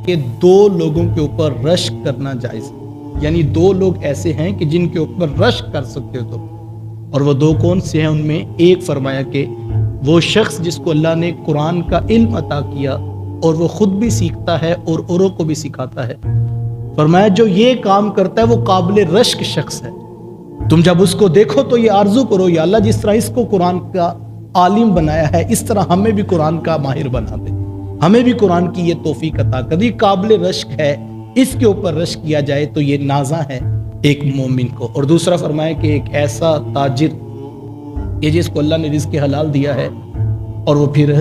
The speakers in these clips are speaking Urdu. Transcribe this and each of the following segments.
کہ دو لوگوں کے اوپر رشک کرنا جائز ہے، یعنی دو لوگ ایسے ہیں کہ جن کے اوپر رشک کر سکتے ہو تم، اور وہ دو کون سے ہیں؟ ان میں ایک فرمایا کہ وہ شخص جس کو اللہ نے قرآن کا علم عطا کیا اور وہ خود بھی سیکھتا ہے اور اوروں کو بھی سکھاتا ہے، فرمایا جو یہ کام کرتا ہے وہ قابل رشک شخص ہے۔ تم جب اس کو دیکھو تو یہ آرزو کرو یا اللہ جس طرح اس کو قرآن کا عالم بنایا ہے اس طرح ہمیں بھی قرآن کا ماہر بنا دے، ہمیں بھی قرآن کی یہ توفیق عطا کر دے، قابل رشک ہے، اس کے اوپر رشک کیا جائے تو یہ نازاں ہے ایک مومن کو۔ اور دوسرا فرمایا کہ ایک ایسا تاجر کہ جس کو اللہ نے رزق حلال دیا ہے اور وہ پھر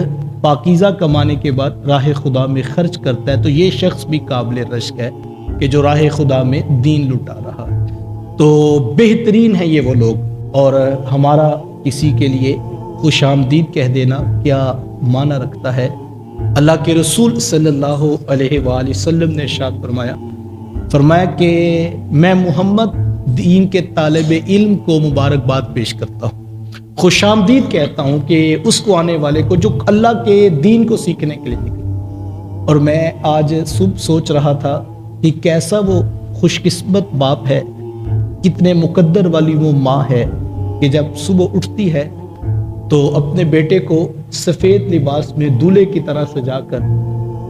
پاکیزہ کمانے کے بعد راہ خدا میں خرچ کرتا ہے، تو یہ شخص بھی قابل رشک ہے کہ جو راہ خدا میں دین لٹا رہا ہے۔ تو بہترین ہے یہ وہ لوگ، اور ہمارا کسی کے لیے خوش آمدید کہہ دینا کیا معنی رکھتا ہے؟ اللہ کے رسول صلی اللہ علیہ وآلہ وسلم نے ارشاد فرمایا کہ میں محمد دین کے طالب علم کو مبارکباد پیش کرتا ہوں، خوش آمدید کہتا ہوں کہ اس کو آنے والے کو جو اللہ کے دین کو سیکھنے کے لیے نکلے۔ اور میں آج صبح سوچ رہا تھا کہ کیسا وہ خوش قسمت باپ ہے، کتنے مقدر والی وہ ماں ہے کہ جب صبح اٹھتی ہے تو اپنے بیٹے کو سفید لباس میں دولہے کی طرح سجا کر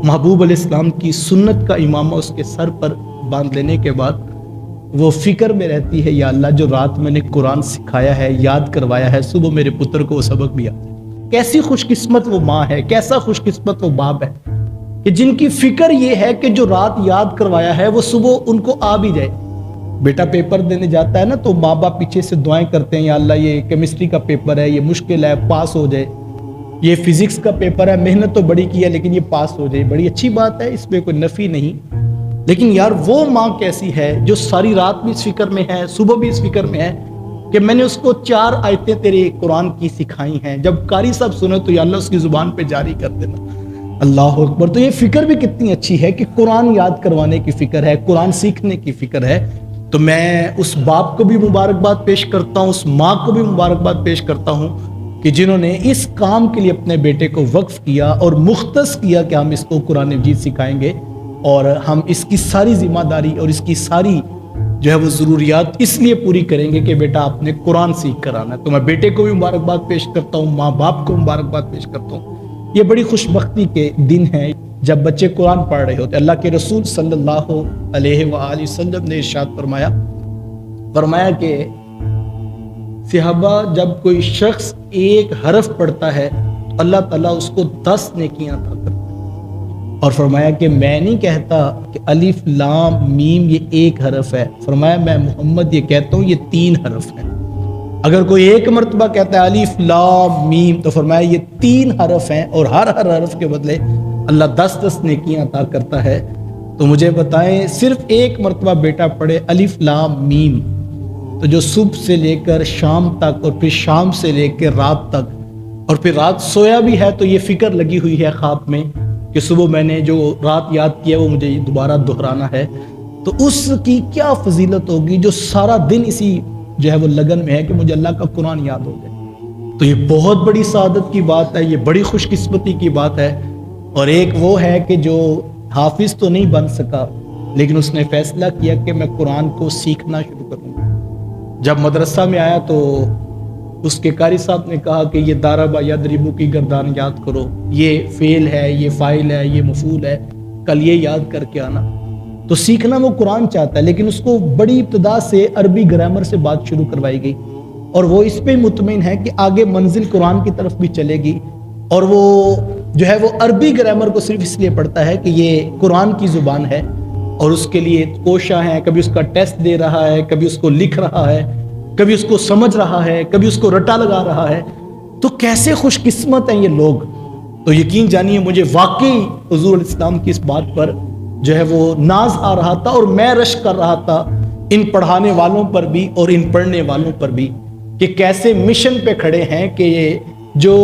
محبوب علیہ السلام کی سنت کا امامہ اس کے سر پر باندھ لینے کے بعد وہ فکر میں رہتی ہے، یا اللہ جو رات میں نے قرآن سکھایا ہے، یاد کروایا ہے، صبح میرے پتر کو وہ سبق بھی آتا ہے۔ کیسی خوش قسمت وہ ماں ہے، کیسا خوش قسمت وہ باپ ہے کہ جن کی فکر یہ ہے کہ جو رات یاد کروایا ہے وہ صبح ان کو آ بھی جائے۔ بیٹا پیپر دینے جاتا ہے نا تو ماں باپ پیچھے سے دعائیں کرتے ہیں، یا اللہ یہ کیمسٹری کا پیپر ہے، یہ مشکل ہے، پاس ہو جائے، یہ فزکس کا پیپر ہے، محنت تو بڑی کی ہے لیکن یہ پاس ہو جائے۔ بڑی اچھی بات ہے، اس میں کوئی نفی نہیں، لیکن یار وہ ماں کیسی ہے جو ساری رات بھی اس فکر میں ہے، صبح بھی اس فکر میں ہے کہ میں نے اس کو 4 آیتیں تیرے قرآن کی سکھائی ہیں، جب قاری صاحب سنے تو یا اللہ اس کی زبان پہ جاری کر دینا۔ اللہ اکبر! تو یہ فکر بھی کتنی اچھی ہے کہ قرآن یاد کروانے کی فکر ہے، قرآن سیکھنے کی فکر ہے۔ تو میں اس باپ کو بھی مبارکباد پیش کرتا ہوں، اس ماں کو بھی مبارکباد پیش کرتا ہوں کہ جنہوں نے اس کام کے لیے اپنے بیٹے کو وقف کیا اور مختص کیا کہ ہم اس کو قرآن مجید سکھائیں گے، اور ہم اس کی ساری ذمہ داری اور اس کی ساری جو ہے وہ ضروریات اس لیے پوری کریں گے کہ بیٹا آپ نے قرآن سیکھ کر آنا ہے۔ تو میں بیٹے کو بھی مبارکباد پیش کرتا ہوں، ماں باپ کو مبارکباد پیش کرتا ہوں۔ یہ بڑی خوش بختی کے دن ہیں جب بچے قرآن پڑھ رہے ہوتے۔ اللہ کے رسول صلی اللہ علیہ وآلہ وسلم نے ارشاد فرمایا کہ صحابہ جب کوئی شخص ایک حرف پڑھتا ہے تو اللہ تعالیٰ اس کو 10 نیکیاں عطا کرتا ہے، اور فرمایا کہ میں نہیں کہتا کہ الف لام میم یہ ایک حرف ہے، فرمایا میں محمد یہ کہتا ہوں یہ 3 حرف ہیں۔ اگر کوئی ایک مرتبہ کہتا ہے الف لام میم تو فرمایا یہ 3 حرف ہیں، اور ہر حرف کے بدلے اللہ 10 نیکیاں عطا کرتا ہے۔ تو مجھے بتائیں صرف ایک مرتبہ بیٹا پڑھے الف لام میم تو جو صبح سے لے کر شام تک اور پھر شام سے لے کر رات تک اور پھر رات سویا بھی ہے تو یہ فکر لگی ہوئی ہے خواب میں کہ صبح میں نے جو رات یاد کیا وہ مجھے دوبارہ دہرانا ہے، تو اس کی کیا فضیلت ہوگی جو سارا دن اسی جو ہے وہ لگن میں ہے کہ مجھے اللہ کا قرآن یاد ہو جائے۔ تو یہ بہت بڑی سعادت کی بات ہے، یہ بڑی خوش قسمتی کی بات ہے۔ اور ایک وہ ہے کہ جو حافظ تو نہیں بن سکا لیکن اس نے فیصلہ کیا کہ میں قرآن کو سیکھنا شروع کروں گا۔ جب مدرسہ میں آیا تو اس کے قاری صاحب نے کہا کہ یہ داربا یدربو کی گردان یاد کرو، یہ فعل ہے، یہ فاعل ہے، یہ مفعول ہے، کل یہ یاد کر کے آنا۔ تو سیکھنا وہ قرآن چاہتا ہے، لیکن اس کو بڑی ابتدا سے عربی گرامر سے بات شروع کروائی گئی، اور وہ اس پہ مطمئن ہے کہ آگے منزل قرآن کی طرف بھی چلے گی، اور وہ جو ہے وہ عربی گرامر کو صرف اس لیے پڑھتا ہے کہ یہ قرآن کی زبان ہے، اور اس کے لیے کوشاں ہیں، کبھی اس کا ٹیسٹ دے رہا ہے، کبھی اس کو لکھ رہا ہے، کبھی اس کو سمجھ رہا ہے، کبھی اس کو رٹا لگا رہا ہے۔ تو کیسے خوش قسمت ہیں یہ لوگ! تو یقین جانیے مجھے واقعی حضور علیہ السلام کی اس بات پر جو ہے وہ ناز آ رہا تھا، اور میں رشک کر رہا تھا ان پڑھانے والوں پر بھی اور ان پڑھنے والوں پر بھی کہ کیسے مشن پہ کھڑے ہیں کہ جو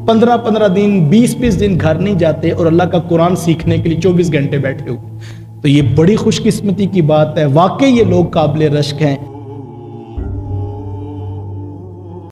15 دن 20 دن گھر نہیں جاتے اور اللہ کا قرآن سیکھنے کے لیے 24 گھنٹے بیٹھے ہوئے۔ تو یہ بڑی خوش قسمتی کی بات ہے، واقعی یہ لوگ قابل رشک ہیں۔